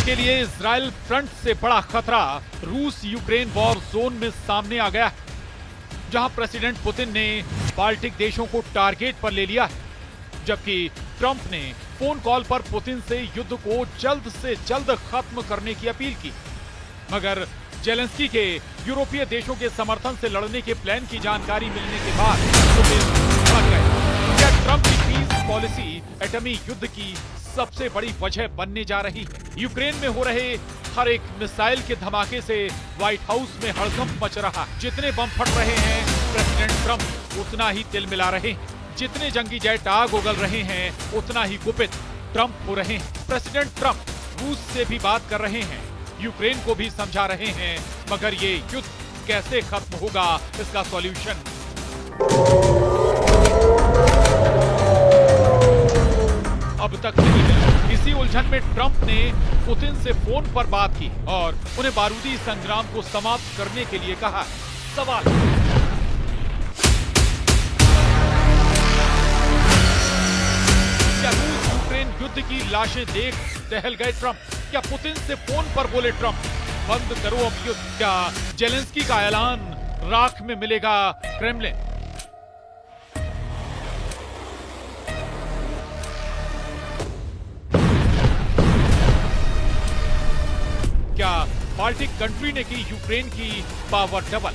के लिए Israel front से बड़ा खतरा रूस यूक्रेन वॉर जोन में सामने आ गया है, जहां प्रेसिडेंट पुतिन ने बाल्टिक देशों को टारगेट पर ले लिया है, जबकि ट्रंप ने फोन कॉल पर पुतिन से युद्ध को जल्द से जल्द खत्म करने की अपील की। मगर जेलेंस्की के यूरोपीय देशों के समर्थन से लड़ने के प्लान की जानकारी मिलने के बाद पुतिन भड़क गए। क्या ट्रंप की पीस पॉलिसी एटमी युद्ध की सबसे बड़ी वजह बनने जा रही है? यूक्रेन में हो रहे हर एक मिसाइल के धमाके से व्हाइट हाउस में हड़कंप मच रहा है। जितने बम फट रहे हैं प्रेसिडेंट ट्रंप उतना ही तिल मिला रहे हैं, जितने जंगी जेट आग उगल रहे हैं उतना ही कुपित ट्रंप हो रहे हैं। प्रेसिडेंट ट्रंप रूस से भी बात कर रहे हैं, यूक्रेन को भी समझा रहे हैं, मगर ये युद्ध कैसे खत्म होगा इसका सॉल्यूशन अब तक नहीं मिला। इसी उलझन में ट्रंप ने पुतिन से फोन पर बात की और उन्हें बारूदी संग्राम को समाप्त करने के लिए कहा। सवाल क्या रूस यूक्रेन युद्ध की लाशें देख दहल गए ट्रंप? क्या पुतिन से फोन पर बोले ट्रंप बंद करो अब युद्ध? क्या जेलेंस्की का ऐलान राख में मिलेगा क्रेमलिन? क्या बाल्टिक कंट्री ने की यूक्रेन की पावर डबल?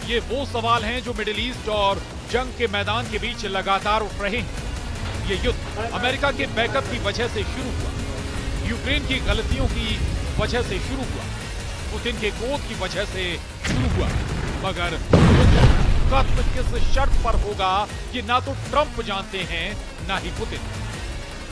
ये वो सवाल हैं जो मिडिल ईस्ट और जंग के मैदान के बीच लगातार उठ रहे हैं। ये युद्ध अमेरिका के बैकअप की वजह से शुरू हुआ, यूक्रेन की गलतियों की वजह से शुरू हुआ, पुतिन के क्रोध की वजह से शुरू हुआ, मगर खत्म किस शर्त पर होगा ये ना तो ट्रंप जानते हैं ना ही पुतिन।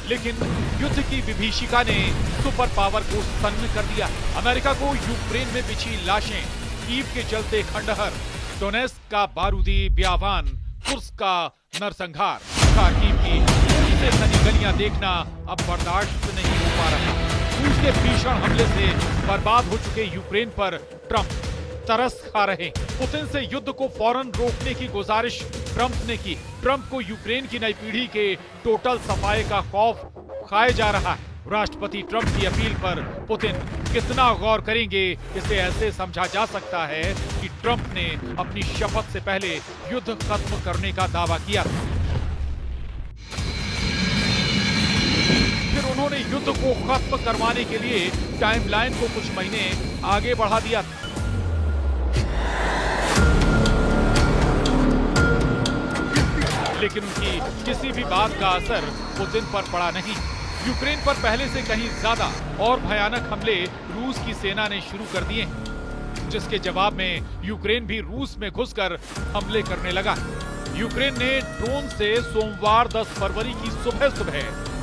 लेकिन युद्ध की विभीषिका ने सुपर पावर को सन्न कर दिया। अमेरिका को यूक्रेन में बिछी लाशें, कीव के चलते खंडहर, डोनेस्क का बारूदी ब्यावान, कुर्स्क का नरसंहार, खार्किव की से सनी गलियां देखना अब बर्दाश्त नहीं हो पा रहा। रूस के भीषण हमले से बर्बाद हो चुके यूक्रेन पर ट्रंप तरस खा रहे। पुतिन से युद्ध को फौरन रोकने की गुजारिश ट्रंप ने की। ट्रंप को यूक्रेन की नई पीढ़ी के टोटल सफाए का खौफ खाए जा रहा है। राष्ट्रपति ट्रंप की अपील पर पुतिन कितना गौर करेंगे, इसे ऐसे समझा जा सकता है कि ट्रंप ने अपनी शपथ से पहले युद्ध खत्म करने का दावा किया था। फिर उन्होंने युद्ध को खत्म करवाने के लिए टाइमलाइन को कुछ महीने आगे बढ़ा दिया था। लेकिन उनकी किसी भी बात का असर पुतिन पर पड़ा नहीं। यूक्रेन पर पहले से कहीं ज्यादा और भयानक हमले रूस की सेना ने शुरू कर दिए हैं, जिसके जवाब में यूक्रेन भी रूस में घुसकर हमले करने लगा। यूक्रेन ने ड्रोन से सोमवार 10 फरवरी की सुबह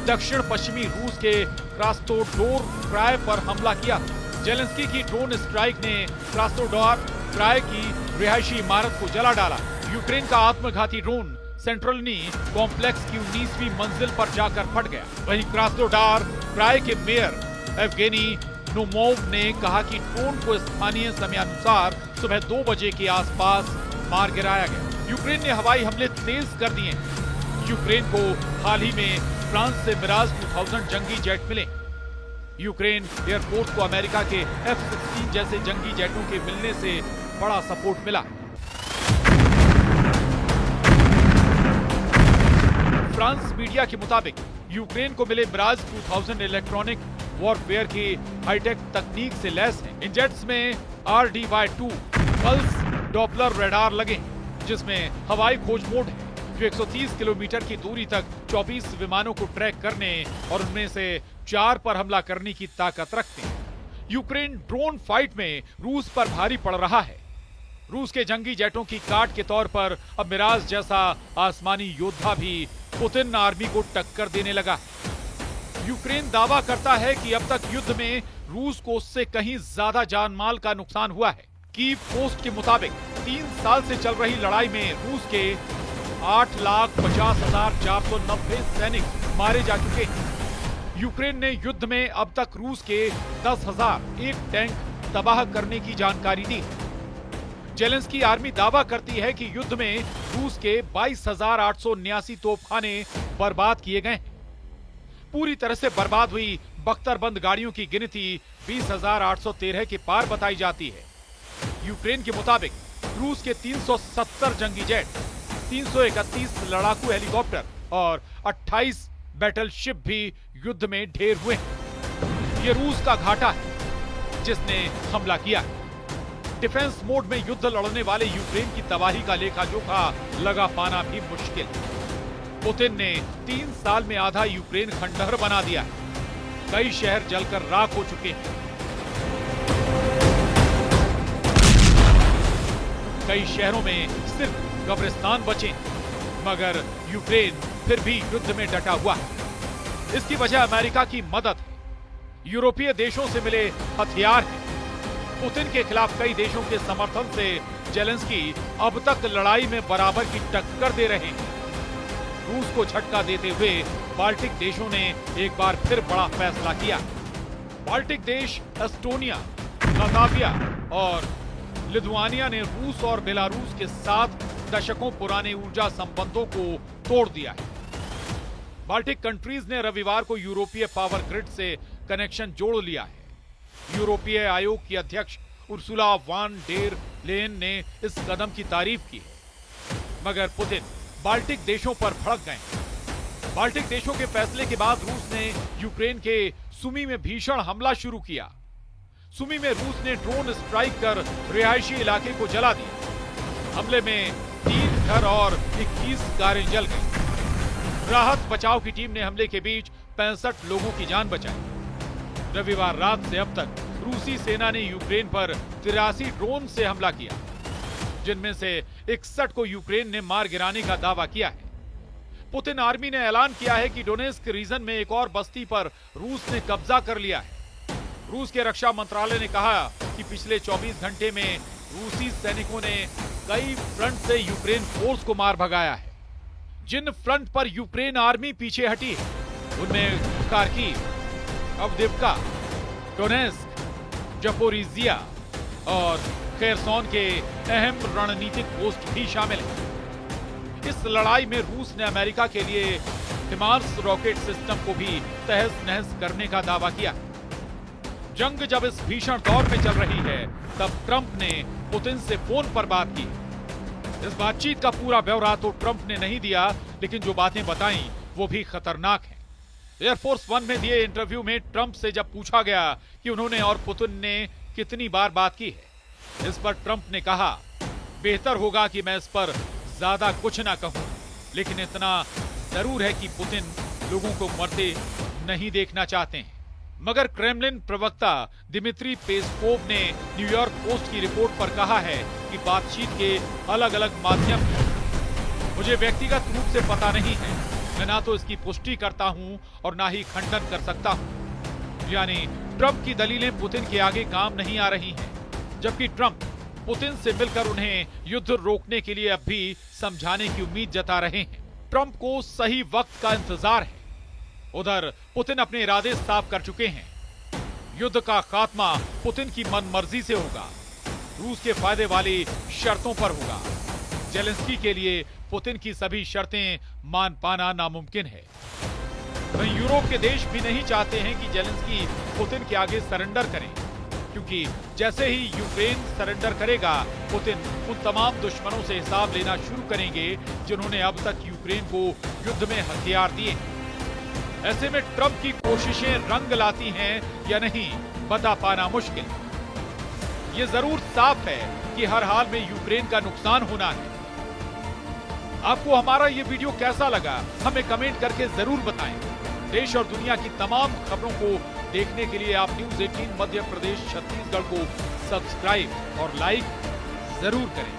दक्षिण पश्चिमी रूस के क्रास्नोडार क्राय पर हमला किया। जेलेंस्की की ड्रोन स्ट्राइक ने क्रास्नोडार क्राय की रिहायशी इमारत को जला डाला। यूक्रेन का आत्मघाती ड्रोन सेंट्रलनी कॉम्प्लेक्स की 19वीं मंजिल पर जाकर फट गया। वहीं क्रास्नोडार क्राय के मेयर एवगेनी नोमोव ने कहा कि ड्रोन को स्थानीय समयानुसार सुबह 2 बजे के आसपास मार गिराया गया। यूक्रेन ने हवाई हमले तेज कर दिए। यूक्रेन को हाल ही में फ्रांस से मिराज 2000 जंगी जेट मिले। यूक्रेन एयरफोर्स को अमेरिका के F-16 जैसे जंगी जेटों के मिलने से बड़ा सपोर्ट मिला। फ्रांस मीडिया के मुताबिक यूक्रेन को मिले मिराज 2000 इलेक्ट्रॉनिक वॉरफेयर की हाईटेक तकनीक से लैस है। इन जेट्स में RDY-2 पल्स डॉपलर रडार लगे, जिसमें हवाई खोज मोड है, जो 130 किलोमीटर की दूरी तक 24 विमानों को ट्रैक करने और उनमें से 4 पर हमला करने की ताकत रखते हैं। यूक्रेन ड्रोन फाइट में रूस पर भारी पड़ रहा है। रूस के जंगी जेटों की काट के तौर पर अब मिराज जैसा आसमानी योद्धा भी पुतिन आर्मी को टक्कर देने लगा। यूक्रेन दावा करता है कि अब तक युद्ध में रूस को उससे कहीं ज्यादा जान माल का नुकसान हुआ है। कीव पोस्ट के मुताबिक 3 साल से चल रही लड़ाई में रूस के 8,50,490 सैनिक मारे जा चुके हैं। यूक्रेन ने युद्ध में अब तक रूस के 10,001 टैंक तबाह करने की जानकारी दी। जेलेंस्की आर्मी दावा करती है कि युद्ध में रूस के 22,879 तोपखाने बर्बाद किए गए। पूरी तरह से बर्बाद हुई बख्तरबंद गाड़ियों की गिनती 20,813 के पार बताई जाती है। यूक्रेन के मुताबिक रूस के 370 जंगी जेट, 331 लड़ाकू हेलीकॉप्टर और 28 बैटलशिप भी युद्ध में ढेर हुए हैं। ये रूस का घाटा है जिसने हमला किया है। डिफेंस मोड में युद्ध लड़ने वाले यूक्रेन की तबाही का लेखा जोखा लगा पाना भी मुश्किल। पुतिन ने 3 साल में आधा यूक्रेन खंडहर बना दिया है। कई शहर जलकर राख हो चुके हैं। कई शहरों में सिर्फ कब्रिस्तान बचे हैं, मगर यूक्रेन फिर भी युद्ध में डटा हुआ है। इसकी वजह अमेरिका की मदद है, यूरोपीय देशों से मिले हथियार हैं। पुतिन के खिलाफ कई देशों के समर्थन से जेलेंस्की अब तक लड़ाई में बराबर की टक्कर दे रहे हैं। रूस को झटका देते हुए बाल्टिक देशों ने एक बार फिर बड़ा फैसला किया। बाल्टिक देश एस्टोनिया, लातविया और लिथुआनिया ने रूस और बेलारूस के साथ दशकों पुराने ऊर्जा संबंधों को तोड़ दिया है। बाल्टिक कंट्रीज ने रविवार को यूरोपीय पावर ग्रिड से कनेक्शन जोड़ लिया है। यूरोपीय आयोग की अध्यक्ष उर्सुला वान डेर लेयन ने इस कदम की तारीफ की है, मगर पुतिन बाल्टिक देशों पर भड़क गए। बाल्टिक देशों के फैसले के बाद रूस ने यूक्रेन के सुमी में भीषण हमला शुरू किया। सुमी में रूस ने ड्रोन स्ट्राइक कर रिहायशी इलाके को जला दिया। हमले में 3 घर और 21 कारें जल गई। राहत बचाव की टीम ने हमले के बीच 65 लोगों की जान बचाई। रविवार रात से अब तक रूसी सेना ने यूक्रेन पर 83 ड्रोन से हमला किया, जिनमें से 61 को यूक्रेन ने मार गिराने का दावा किया है। पुतिन आर्मी ने ऐलान किया है कि डोनेस्क रीजन में एक और बस्ती पर रूस ने कब्जा कर लिया है। रूस के रक्षा मंत्रालय ने कहा कि पिछले 24 घंटे में रूसी सैनिकों ने कई फ्रंट से यूक्रेन फोर्स को मार भगाया है। जिन फ्रंट पर यूक्रेन आर्मी पीछे हटी है उनमें खार्किव, अवदिव्का, डोनेस्क, जपोरिजिया और खेरसोन के अहम रणनीतिक पोस्ट भी शामिल हैं। इस लड़ाई में रूस ने अमेरिका के लिए हिमार्स रॉकेट सिस्टम को भी तहस नहस करने का दावा किया। जंग जब इस भीषण दौर में चल रही है, तब ट्रंप ने पुतिन से फोन पर बात की। इस बातचीत का पूरा ब्यौरा तो ट्रंप ने नहीं दिया, लेकिन जो बातें बताई वो भी खतरनाक हैं। एयरफोर्स 1 में दिए इंटरव्यू में ट्रंप से जब पूछा गया कि उन्होंने और पुतिन ने कितनी बार बात की है, इस पर ट्रंप ने कहा, बेहतर होगा कि मैं इस पर ज्यादा कुछ ना कहूं, लेकिन इतना जरूर है कि पुतिन लोगों को मरते नहीं देखना चाहते हैं। मगर क्रेमलिन प्रवक्ता दिमित्री पेस्कोव ने न्यूयॉर्क पोस्ट की रिपोर्ट पर कहा है कि बातचीत के अलग अलग माध्यम हैं। मुझे व्यक्तिगत रूप से पता नहीं है, मैं ना तो इसकी पुष्टि करता हूं और ना ही खंडन कर सकता हूं। यानी ट्रंप की दलीलें पुतिन के आगे काम नहीं आ रही हैं, जबकि ट्रंप पुतिन से मिलकर उन्हें युद्ध रोकने के लिए अब भी समझाने की उम्मीद जता रहे हैं। ट्रंप को सही वक्त का इंतजार है। उधर पुतिन अपने इरादे साफ कर चुके हैं। युद्ध का खात्मा पुतिन की मनमर्जी से होगा, रूस के फायदे वाली शर्तों पर होगा। जेलेंस्की के लिए पुतिन की सभी शर्तें मान पाना नामुमकिन है। वहीं यूरोप के देश भी नहीं चाहते हैं कि जेलेंस्की पुतिन के आगे सरेंडर करें, क्योंकि जैसे ही यूक्रेन सरेंडर करेगा, पुतिन उन तमाम दुश्मनों से हिसाब लेना शुरू करेंगे जिन्होंने अब तक यूक्रेन को युद्ध में हथियार दिए। ऐसे में ट्रंप की कोशिशें रंग लाती हैं या नहीं, बता पाना मुश्किल। ये जरूर साफ है कि हर हाल में यूक्रेन का नुकसान होना है। आपको हमारा ये वीडियो कैसा लगा, हमें कमेंट करके जरूर बताएं। देश और दुनिया की तमाम खबरों को देखने के लिए आप न्यूज़ 18 मध्य प्रदेश छत्तीसगढ़ को सब्सक्राइब और लाइक जरूर करें।